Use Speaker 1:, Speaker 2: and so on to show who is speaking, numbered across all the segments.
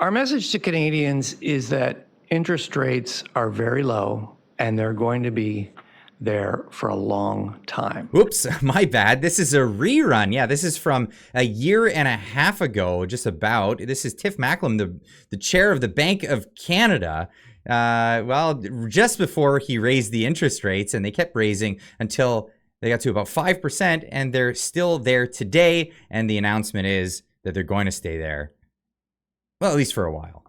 Speaker 1: Our message to Canadians is that interest rates are very low and they're going to be there for a long time.
Speaker 2: Oops, my bad. This is a rerun. Yeah, this is from a year and a half ago, just about. This is Tif Macklem, the chair of the Bank of Canada. Well, just before he raised the interest rates, and they kept raising until they got to about 5%, and they're still there today. And the announcement is that they're going to stay there. Well, at least for a while.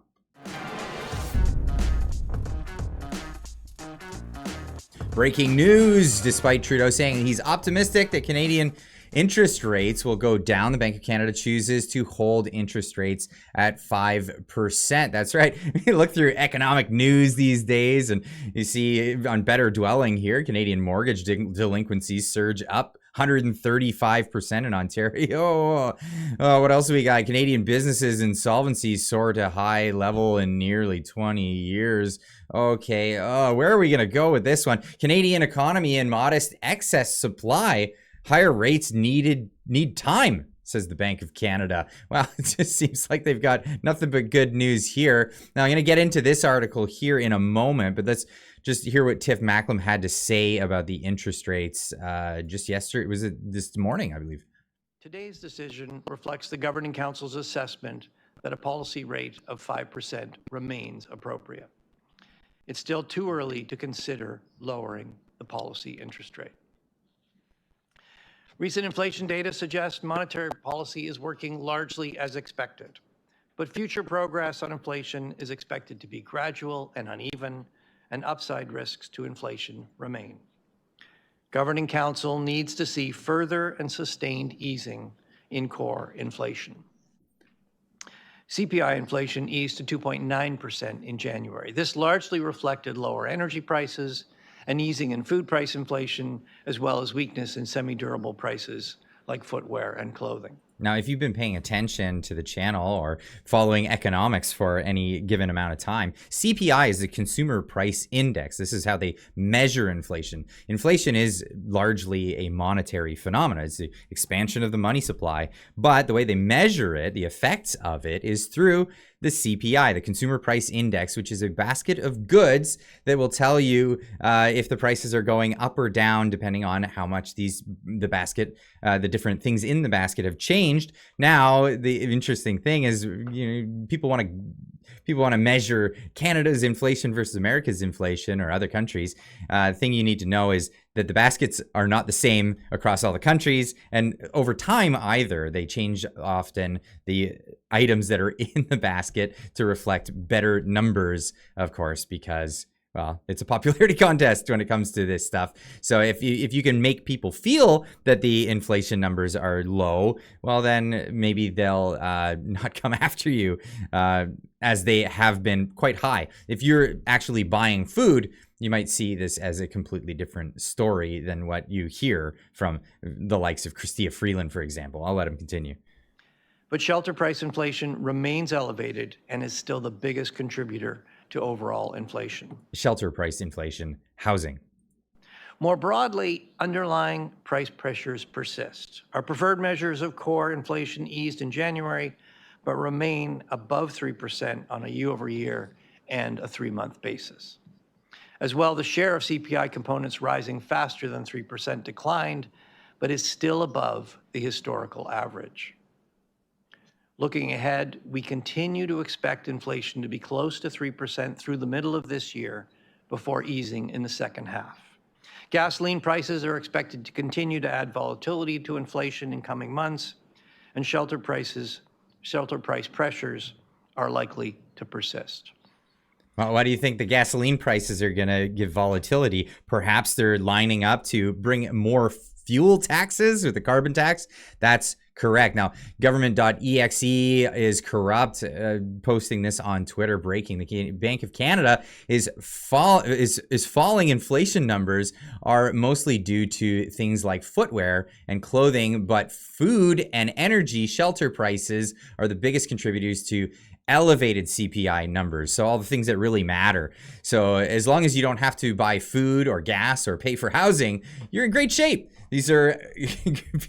Speaker 2: Breaking news, despite Trudeau saying he's optimistic that Canadian interest rates will go down, the Bank of Canada chooses to hold interest rates at 5%. That's right. You look through economic news these days and you see on Better Dwelling here, Canadian mortgage delinquencies surge up 135% in Ontario. Oh, what else do we got? Canadian businesses insolvencies soar to high level in nearly 20 years. Okay, where are we going to go with this one? Canadian economy and modest excess supply. Higher rates need time, says the Bank of Canada. Well, it just seems like they've got nothing but good news here. Now, I'm going to get into this article here in a moment, but let's just hear what Tif Macklem had to say about the interest rates just yesterday. Was it this morning, I believe?
Speaker 1: Today's decision reflects the Governing Council's assessment that a policy rate of 5% remains appropriate. It's still too early to consider lowering the policy interest rate. Recent inflation data suggests monetary policy is working largely as expected, but future progress on inflation is expected to be gradual and uneven, and upside risks to inflation remain. Governing Council needs to see further and sustained easing in core inflation. CPI inflation eased to 2.9% in January. This largely reflected lower energy prices and easing in food price inflation, as well as weakness in semi-durable prices like footwear and clothing.
Speaker 2: Now, if you've been paying attention to the channel or following economics for any given amount of time, CPI is the Consumer Price Index. This is how they measure inflation. Inflation is largely a monetary phenomenon. It's the expansion of the money supply. But the way they measure it, the effects of it, is through the CPI, the Consumer Price Index, which is a basket of goods that will tell you if the prices are going up or down depending on how much the different things in the basket have changed. Now, the interesting thing is, people want to measure Canada's inflation versus America's inflation or other countries. The thing you need to know is that the baskets are not the same across all the countries, and over time either. They change often the items that are in the basket to reflect better numbers, of course, because, well, it's a popularity contest when it comes to this stuff. So if you can make people feel that the inflation numbers are low, well, then maybe they'll not come after you as they have been quite high. If you're actually buying food, you might see this as a completely different story than what you hear from the likes of Chrystia Freeland, for example. I'll let him continue.
Speaker 1: But shelter price inflation remains elevated and is still the biggest contributor to overall inflation.
Speaker 2: Shelter price inflation, housing.
Speaker 1: More broadly, underlying price pressures persist. Our preferred measures of core inflation eased in January, but remain above 3% on a year-over-year and a 3-month basis. As well, the share of CPI components rising faster than 3% declined, but is still above the historical average. Looking ahead, we continue to expect inflation to be close to 3% through the middle of this year before easing in the second half. Gasoline prices are expected to continue to add volatility to inflation in coming months, and shelter price pressures are likely to persist.
Speaker 2: Well, why do you think the gasoline prices are going to give volatility? Perhaps they're lining up to bring more fuel taxes with the carbon tax. That's correct. Now, government.exe is corrupt, posting this on Twitter, breaking. The Bank of Canada is falling inflation numbers are mostly due to things like footwear and clothing, but food and energy shelter prices are the biggest contributors to elevated CPI numbers. So all the things that really matter. So as long as you don't have to buy food or gas or pay for housing, you're in great shape. These are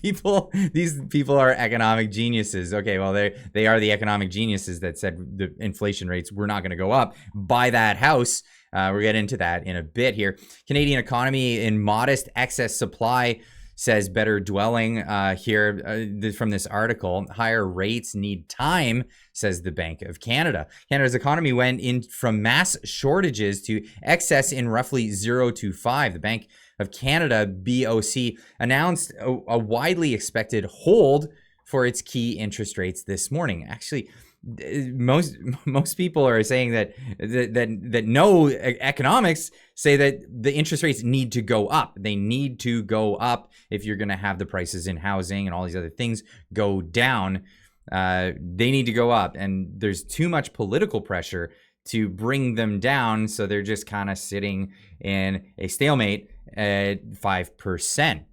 Speaker 2: people. These people are economic geniuses. Okay, well they are the economic geniuses that said the inflation rates were not going to go up. Buy that house. We'll get into that in a bit here. Canadian economy in modest excess supply, says Better Dwelling here from this article. Higher rates need time, says the Bank of Canada. Canada's economy went in from mass shortages to excess in roughly 0 to 5. The Bank of Canada, BOC, announced a widely expected hold for its key interest rates this morning. Actually, most people are saying that no economics say that the interest rates need to go up. They need to go up if you're going to have the prices in housing and all these other things go down. They need to go up, and there's too much political pressure to bring them down, so they're just kind of sitting in a stalemate at 5%.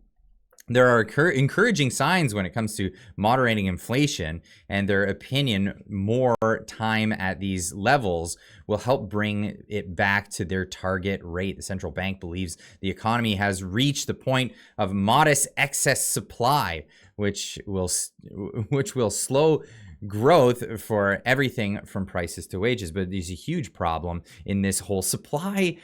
Speaker 2: There are encouraging signs when it comes to moderating inflation, and their opinion, more time at these levels will help bring it back to their target rate. The central bank believes the economy has reached the point of modest excess supply, which will slow growth for everything from prices to wages. But there's a huge problem in this whole supply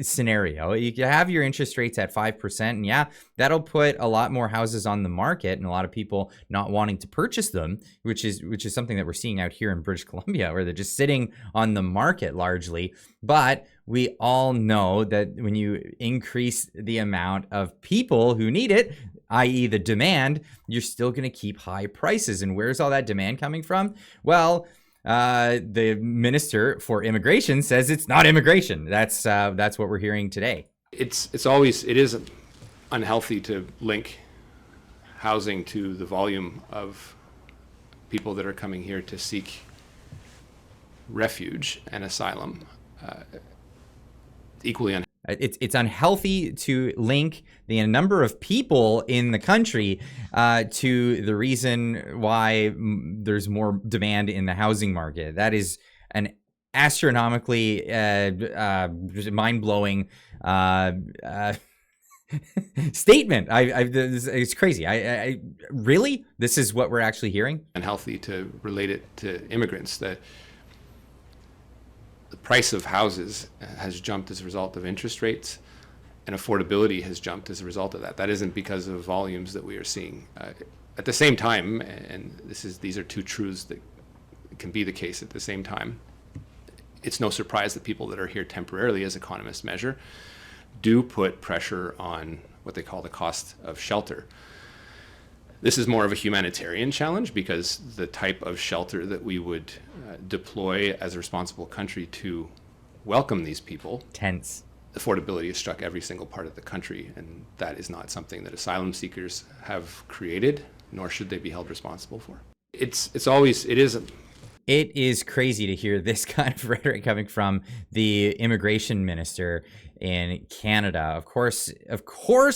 Speaker 2: scenario. You can have your interest rates at 5%, and yeah, that'll put a lot more houses on the market and a lot of people not wanting to purchase them, which is something that we're seeing out here in British Columbia, where they're just sitting on the market largely. But we all know that when you increase the amount of people who need it, i.e. the demand, you're still going to keep high prices. And where's all that demand coming from? Well, the Minister for Immigration says it's not immigration. That's what we're hearing today.
Speaker 3: It is unhealthy to link housing to the volume of people that are coming here to seek refuge and asylum. Equally unhealthy.
Speaker 2: It's unhealthy to link the number of people in the country to the reason why there's more demand in the housing market. That is an astronomically mind-blowing statement. It's crazy. I really, this is what we're actually hearing.
Speaker 3: Unhealthy to relate it to immigrants. That the price of houses has jumped as a result of interest rates, and affordability has jumped as a result of that. That isn't because of volumes that we are seeing. At the same time, and these are two truths that can be the case at the same time, it's no surprise that people that are here temporarily, as economists measure, do put pressure on what they call the cost of shelter. This is more of a humanitarian challenge because the type of shelter that we would deploy as a responsible country to welcome these people,
Speaker 2: tense.
Speaker 3: Affordability has struck every single part of the country, and that is not something that asylum seekers have created, nor should they be held responsible for. It
Speaker 2: is crazy to hear this kind of rhetoric coming from the immigration minister in Canada. Of course,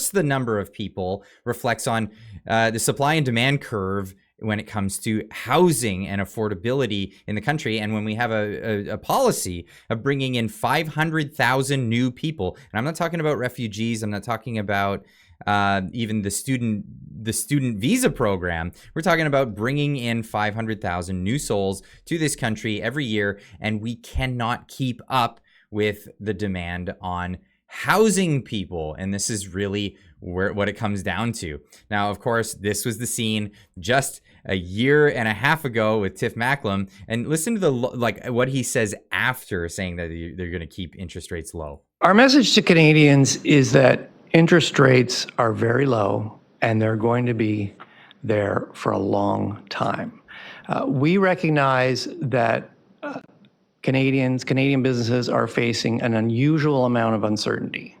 Speaker 2: the number of people reflects on the supply and demand curve when it comes to housing and affordability in the country. And when we have a policy of bringing in 500,000 new people, and I'm not talking about refugees, I'm not talking about even the student visa program. We're talking about bringing in 500,000 new souls to this country every year, and we cannot keep up with the demand on housing people. And this is really what it comes down to. Now, of course, this was the scene just a year and a half ago with Tif Macklem, and listen to what he says after saying that they're going to keep interest rates low.
Speaker 1: Our message to Canadians is that interest rates are very low, and they're going to be there for a long time. We recognize that Canadian businesses are facing an unusual amount of uncertainty.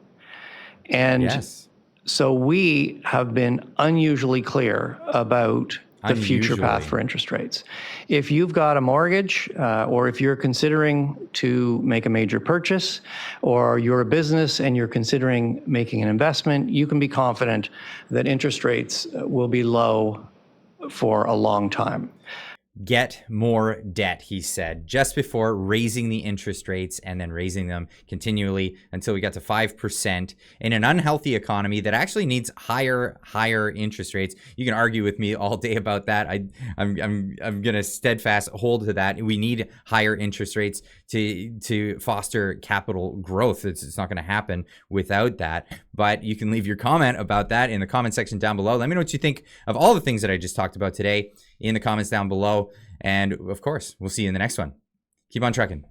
Speaker 1: And
Speaker 2: yes.
Speaker 1: So we have been unusually clear about the future path for interest rates. If you've got a mortgage, or if you're considering to make a major purchase, or you're a business and you're considering making an investment, you can be confident that interest rates will be low for a long time.
Speaker 2: get more debt, he said, just before raising the interest rates and then raising them continually until we got to 5% in an unhealthy economy that actually needs higher interest rates. You can argue with me all day about that. I'm gonna steadfast hold to that. We need higher interest rates to foster capital growth. It's not going to happen without that. But you can leave your comment about that in the comment section down below. Let me know what you think of all the things that I just talked about today in the comments down below. And of course, we'll see you in the next one. Keep on trucking.